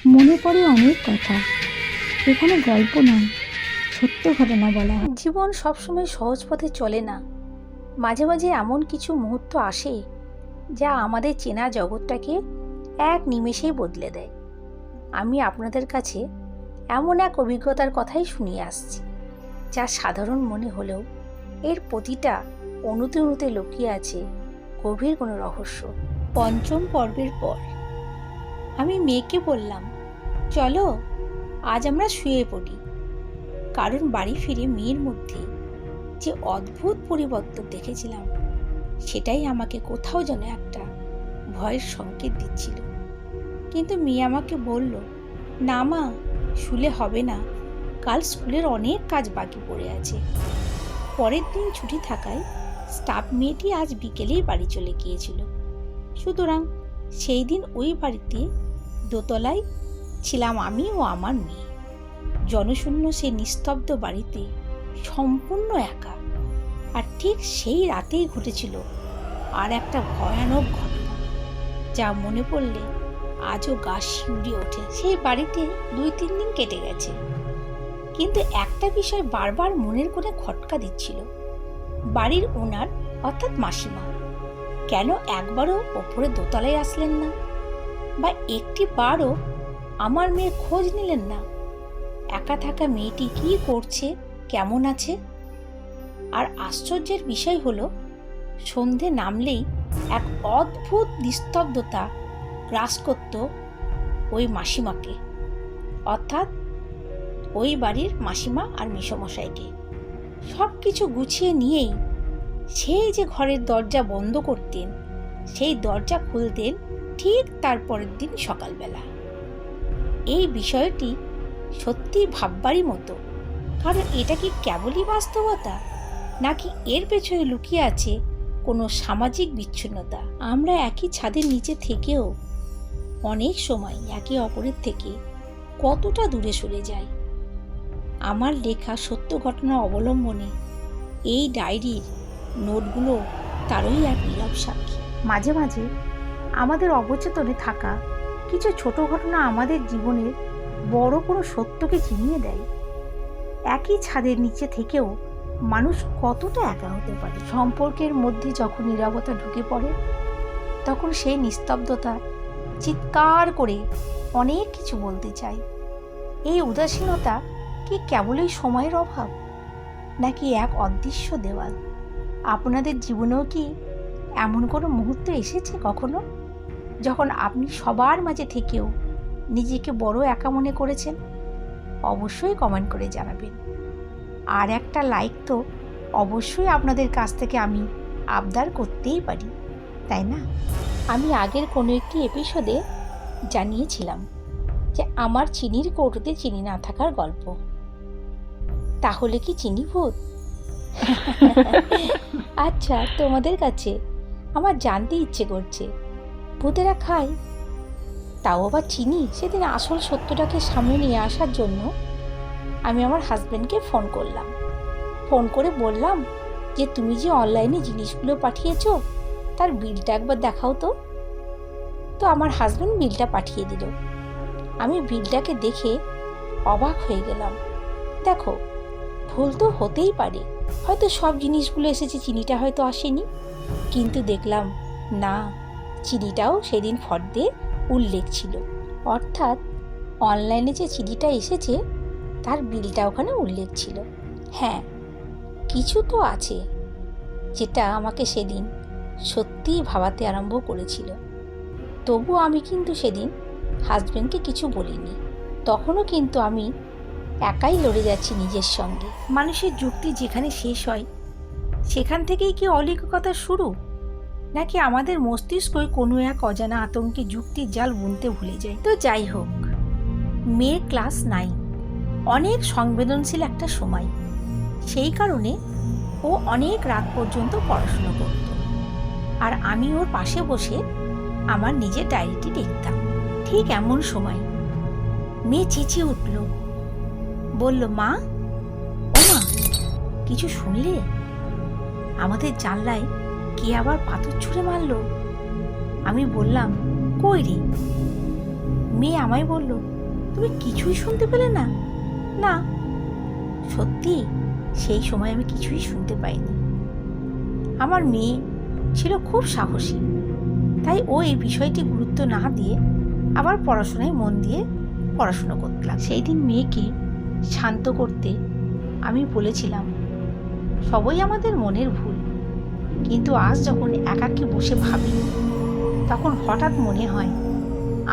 মনে পড়ে অনেক কথা। এখানে গল্প নয়, সত্য ঘটনা বলা হয়। জীবন সবসময় সহজ পথে চলে না। মাঝে মাঝে এমন কিছু মুহূর্ত আসে যা আমাদের চেনা জগৎটাকে এক নিমেষেই বদলে দেয়। আমি আপনাদের কাছে এমন এক অভিজ্ঞতার কথাই শুনিয়ে আসছি, যা সাধারণ মনে হলেও এর প্রতিটা অণুতে অণুতে লুকিয়ে আছে গভীর কোনো রহস্য। পঞ্চম পর্বের পর আমি মেয়েকে বললাম, চলো আজ আমরা শুয়ে পড়ি। কারণ বাড়ি ফিরে মেয়ের মধ্যে যে অদ্ভুত পরিবর্তন দেখেছিলাম, সেটাই আমাকে কোথাও যেন একটা ভয়ের সংকেত দিচ্ছিল। কিন্তু মেয়ে আমাকে বলল, না মা, শুলে হবে না, কাল স্কুলের অনেক কাজ বাকি পড়ে আছে। পরের দিন ছুটি থাকায় স্টাফ মেয়েটি আজ বিকেলেই বাড়ি চলে গিয়েছিল। সুতরাং সেই দিন ওই বাড়িতে দোতলায় ছিলাম আমি ও আমার মেয়ে। জনশূন্য সে নিস্তব্ধ বাড়িতে সম্পূর্ণ একা। আর ঠিক সেই রাতেই ঘটেছিল আর একটা ভয়ানক ঘটনা, যা মনে পড়লে আজও গা শিউরে ওঠে। সেই বাড়িতে 2-3 দিন কেটে গেছে, কিন্তু একটা বিষয় বারবার মনের কোণে খটকা দিচ্ছিল। বাড়ির ওনার অর্থাৎ মাসিমা কেন একবারও ওপরে দোতলায় আসলেন না, বা একটি বারও আমার মেয়ের খোঁজ নিলেন না। একা থাকা মেয়েটি কি করছে, কেমন আছে? আর আশ্চর্যের বিষয় হলো, সন্ধে নামলেই এক অদ্ভুত নিস্তব্ধতা গ্রাস করত ওই মাসিমাকে, অর্থাৎ ওই বাড়ির মাসিমা আর মেসোমশাইকে। সব কিছু গুছিয়ে নিয়েই সেই যে ঘরের দরজা বন্ধ করতেন, সেই দরজা খুলতেন ঠিক তার পরের দিন সকালবেলা। এই বিষয়টি সত্যি ভাববারই মতো, কারণ এটা কি কেবলই বাস্তবতা, নাকি এর পেছনে লুকিয়ে আছে কোনো সামাজিক বিচ্ছিন্নতা? আমরা একই ছাদের নিচে থেকেও অনেক সময় একে অপরের থেকে কতটা দূরে সরে যাই। আমার লেখা সত্য ঘটনা অবলম্বনে এই ডায়েরির নোটগুলো তারই এক নীরব সাক্ষী। মাঝে মাঝে আমাদের অবচেতনে থাকা কিছু ছোট ঘটনা আমাদের জীবনের বড় কোনো সত্যকে চিনিয়ে দেয়। একই ছাদের নিচে থেকেও মানুষ কতটা একা হতে পারে। সম্পর্কের মধ্যে যখন নীরবতা ঢুকে পড়ে, তখন সেই নিস্তব্ধতা চিৎকার করে অনেক কিছু বলতে চায়। এই উদাসীনতা কি কেবলই সময়ের অভাব, নাকি এক অদৃশ্য দেওয়াল? আপনাদের জীবনেও কি এমন কোনো মুহূর্ত এসেছে কখনো, যখন আপনি সবার মাঝে থেকেও নিজেকে বড় একা মনে করেছেন? অবশ্যই কমেন্ট করে জানাবেন। আর একটা লাইক তো অবশ্যই আপনাদের কাছ থেকে আমি আবদার করতেই পারি, তাই না? আমি আগের কোনো একটি এপিসোডে জানিয়েছিলাম যে আমার চিনির কৌটোতে চিনি না থাকার গল্প। তাহলে কি চিনি ভূত? আচ্ছা, তোমাদের কাছে আমার জানতে ইচ্ছে করছে, ভূতেরা খায়? তাও আবার চিনি? সেদিন আসল সত্যটাকে সামনে নিয়ে আসার জন্য আমি আমার হাজব্যান্ডকে ফোন করলাম। ফোন করে বললাম যে, তুমি যে অনলাইনে জিনিসগুলো পাঠিয়েছো, তার বিলটা একবার দেখাও তো। তো আমার হাজব্যান্ড বিলটা পাঠিয়ে দিল। আমি বিলটাকে দেখে অবাক হয়ে গেলাম। দেখো, ভুল তো হতেই পারে, হয়তো সব জিনিসগুলো এসেছে, চিনিটা হয়তো আসেনি। কিন্তু দেখলাম না, চিনিটাও সেদিন ফর্দে উল্লেখ ছিল, অর্থাৎ অনলাইনে যে চিনিটা এসেছে তার বিলটা ওখানে উল্লেখ ছিল। হ্যাঁ, কিছু তো আছে যেটা আমাকে সেদিন সত্যিই ভাবাতে আরম্ভ করেছিল। তবুও আমি কিন্তু সেদিন হাজব্যান্ডকে কিছু বলিনি। তখনও কিন্তু আমি একাই লড়ে যাচ্ছি নিজের সঙ্গে। মানুষের যুক্তি যেখানে শেষ হয়, সেখান থেকেই কি অলৌকিকতা শুরু, নাকি আমাদের মস্তিষ্কই কোনো এক অজানা আতঙ্কে যুক্তির জাল বুনতে ভুলে যায়? তো যাই হোক, মেয়ের ক্লাস 9, অনেক সংবেদনশীল একটা সময়। সেই কারণে ও অনেক রাত পর্যন্ত পড়াশুনো করত, আর আমি ওর পাশে বসে আমার নিজের ডায়েরিটি লিখতাম। ঠিক এমন সময় মেয়ে চেঁচিয়ে উঠল, বলল, মা, ও মা, কিছু শুনলে? আমাদের জানলায় কে আবার পাথর ছুঁড়ে মারল? আমি বললাম, কই রে? মেয়ে আমায় বলল, তুমি কিছুই শুনতে পেলে না? না, সত্যি সেই সময় আমি কিছুই শুনতে পাইনি। আমার মেয়ে ছিল খুব সাহসী, তাই ও এই বিষয়টি গুরুত্ব না দিয়ে আবার পড়াশোনায় মন দিয়ে পড়াশোনা করতে লাগলো। সেই দিন মেয়েকে শান্ত করতে আমি বলেছিলাম, সবই আমাদের মনের ভুল, কিন্তু আজ যখন একাকী বসে ভাবি তখন হঠাৎ মনে হয়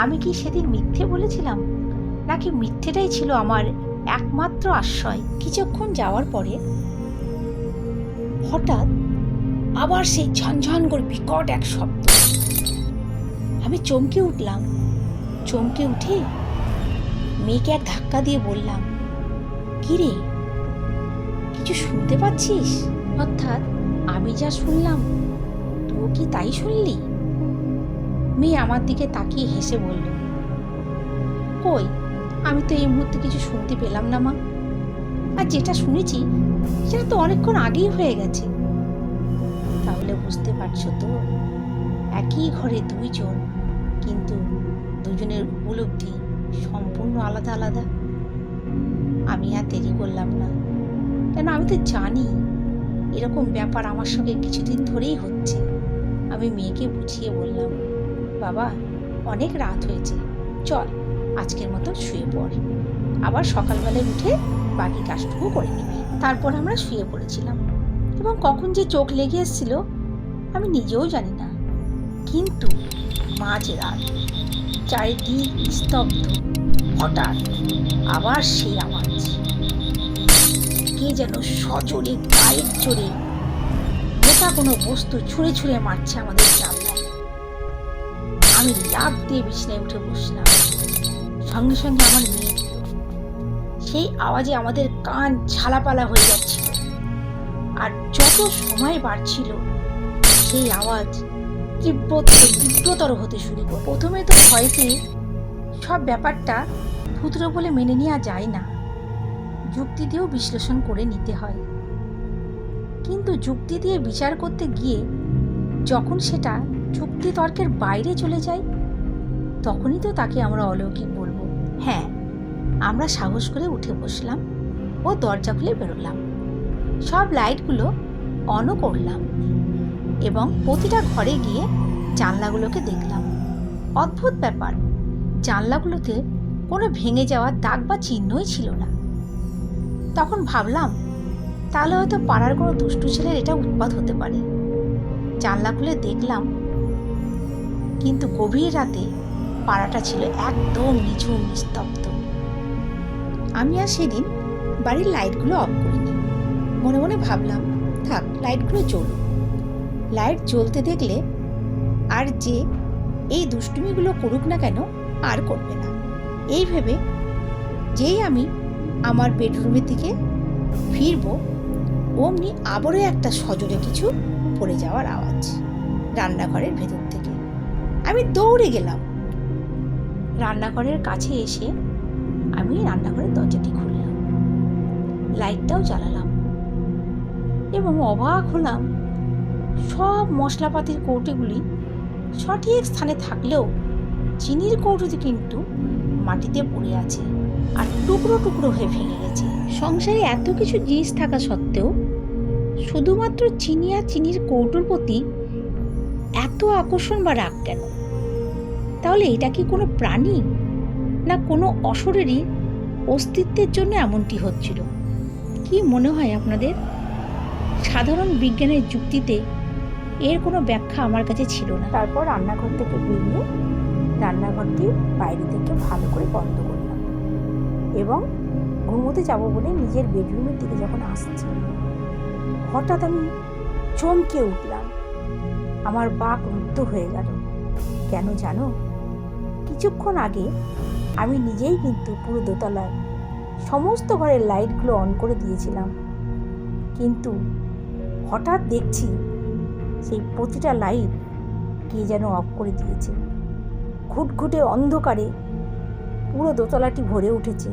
আমি কি সেদিন মিথ্যে বলেছিলাম, নাকি মিথ্যেটাই ছিল আমার একমাত্র আশ্রয়। কিছুক্ষণ যাওয়ার পরে হঠাৎ আবার সেই ঝনঝন করে বিকট এক শব্দ। আমি চমকে উঠলাম। চমকে উঠে মেয়েকে এক ধাক্কা দিয়ে বললাম, কি রে, কিছু শুনতে পাচ্ছিস? অর্থাৎ আমি যা শুনলাম তুই কি তাই শুনলি? মেয়ে আমার দিকে তাকিয়ে হেসে বলল, কই, আমি তো এই মুহূর্তে কিছু শুনতে পেলাম না মা। আর যেটা শুনেছি সেটা তো অনেকক্ষণ আগেই হয়ে গেছে। তাহলে বুঝতে পারছো তো, একই ঘরে দুইজন, কিন্তু দুজনের উপলব্ধি সম্পূর্ণ আলাদা আলাদা। আমি আর দেরি করলাম না, কেন আমি তো জানি এরকম ব্যাপার আমার সঙ্গে কিছুদিন ধরেই হচ্ছে। আমি মেয়েকে বুঝিয়ে বললাম, বাবা, অনেক রাত হয়েছে, চল আজকের মতো শুয়ে পড়, আবার সকালবেলায় উঠে বাকি কাজটুকু করে নিবি। তারপর আমরা শুয়ে পড়েছিলাম, এবং কখন যে চোখ লেগে এসেছিল আমি নিজেও জানি না। কিন্তু মাঝরাত, চারিদিক নিস্তব্ধ, হঠাৎ আবার সেই আওয়াজ। কে যেন সজোরে গায়ের জোরে মোটা কোনো বস্তু ছুঁড়ে ছুঁড়ে মারছে আমাদের জানলায়। আমি লাফ দিয়ে বিছানায় উঠে বসলাম। সঙ্গে সঙ্গে আমার মেয়ে দিল। সেই আওয়াজে আমাদের কান ঝালাপালা হয়ে যাচ্ছিল, আর যত সময় বাড়ছিল সেই আওয়াজ তীব্রতর হতে শুরু করে। প্রথমে তো ভয় পেয়ে সব ব্যাপারটা ভূতরে বলে মেনে নেওয়া যায় না, যুক্তি দিয়েও বিশ্লেষণ করে নিতে হয়। কিন্তু যুক্তি দিয়ে বিচার করতে গিয়ে যখন সেটা যুক্তি তর্কের বাইরে চলে যায়, তখনই তো তাকে আমরা অলৌকিক বলবো। হ্যাঁ, আমরা সাহস করে উঠে বসলাম ও দরজা খুলে বেরোলাম। সব লাইটগুলো অনও করলাম এবং প্রতিটা ঘরে গিয়ে জানলাগুলোকে দেখলাম। অদ্ভুত ব্যাপার, জানলাগুলোতে কোনো ভেঙে যাওয়ার দাগ বা চিহ্নই ছিল না। তখন ভাবলাম, তাহলে হয়তো পাড়ার কোনো দুষ্টু ছেলের এটা উৎপাত হতে পারে। জানলা খুলে দেখলাম, কিন্তু গভীর রাতে পাড়াটা ছিল একদম নিঝুম নিস্তব্ধ। আমি আর সেদিন বাড়ির লাইটগুলো অফ করিনি। মনে মনে ভাবলাম, থাক, লাইটগুলো জ্বলুক। লাইট জ্বলতে দেখলে আর যে এই দুষ্টুমিগুলো করুক না কেন আর করবে না। এই ভেবে যেই আমি আমার বেডরুমের দিকে ফিরব, অমনি আবারও একটা সজোরে কিছু পড়ে যাওয়ার আওয়াজ রান্নাঘরের ভেতর থেকে। আমি দৌড়ে গেলাম। রান্নাঘরের কাছে এসে আমি রান্নাঘরের দরজাটি খুললাম, লাইটটাও জ্বালালাম এবং অবাক হলাম, সব মশলাপাতির কৌটোগুলি সঠিক স্থানে থাকলেও চিনির কৌটোটি কিন্তু মাটিতে পড়ে আছে আর টুকরো টুকরো হয়ে ভেঙে গেছে। সংসারে এত কিছু জিনিস থাকা সত্ত্বেও শুধুমাত্র চিনি আর চিনির কৌটোর প্রতি এত আকর্ষণ বা রাগ কেন? তাহলে এটা কি কোনো প্রাণী, না কোনো অশরীরী অস্তিত্বের জন্য এমনটি হচ্ছিল? কি মনে হয় আপনাদের? সাধারণ বিজ্ঞানের যুক্তিতে এর কোনো ব্যাখ্যা আমার কাছে ছিল না। তারপর রান্নাঘর থেকে বেরিয়ে রান্নাঘরটি বাইরে থেকে ভালো করে বন্ধ করলাম এবং ঘুমোতে যাব বলে নিজের বেডরুমের দিকে যখন আসছি, হঠাৎ আমি চমকে উঠলাম। আমার বাক রুদ্ধ হয়ে গেল। কেন জানো? কিছুক্ষণ আগে আমি নিজেই কিন্তু পুরো দোতলায় সমস্ত ঘরের লাইটগুলো অন করে দিয়েছিলাম, কিন্তু হঠাৎ দেখছি সেই প্রতিটা লাইট কে যেন অফ করে দিয়েছে। ঘুটঘুটে অন্ধকারে পুরো দোতলাটি ভরে উঠেছে।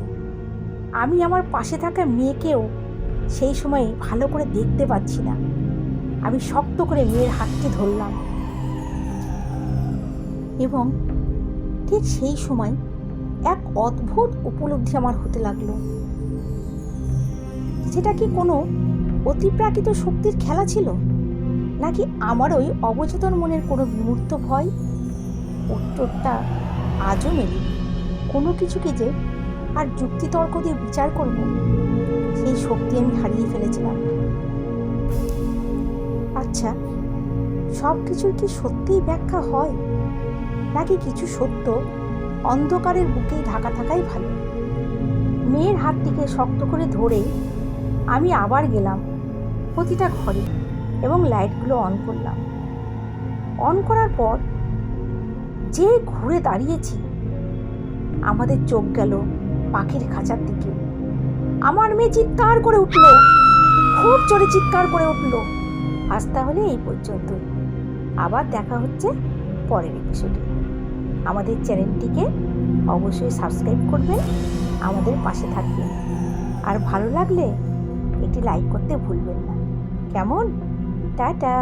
আমি আমার পাশে থাকা মেয়েকেও সেই সময় ভালো করে দেখতে পাচ্ছি না। আমি শক্ত করে মেয়ের হাতটি ধরলাম এবং ঠিক সেই সময় এক অদ্ভুত উপলব্ধি আমার হতে লাগলো। সেটা কি কোনো অতিপ্রাকৃত শক্তির খেলা ছিল, নাকি আমার ওই অবচেতন মনের কোনো বিমূর্ত ভয়? উত্তরটা আজও মেলেনি। কোনো কিছুকে যে আর যুক্তিতর্ক দিয়ে বিচার করব, সেই শক্তি আমি হারিয়ে ফেলেছিলাম। আচ্ছা, সব কিছুর কি সত্যিই ব্যাখ্যা হয়, নাকি কিছু সত্য অন্ধকারের বুকেই ঢাকা থাকাই ভালো? মেয়ের হাতটিকে শক্ত করে ধরে আমি আবার গেলাম প্রতিটা ঘরে এবং লাইটগুলো অন করলাম। অন করার পর যে ঘুরে দাঁড়িয়েছি, আমাদের চোখ গেল পাখির খাঁচার দিকে। আমার মেয়ে চিৎকার করে উঠল, খুব জোরে চিৎকার করে উঠল। আজ তাহলে এই পর্যন্তই। আবার দেখা হচ্ছে পরের এপিসোডে। আমাদের চ্যানেলটিকে অবশ্যই সাবস্ক্রাইব করবেন, আমাদের পাশে থাকবেন, আর ভালো লাগলে এটি লাইক করতে ভুলবেন না। কেমন? টাটা।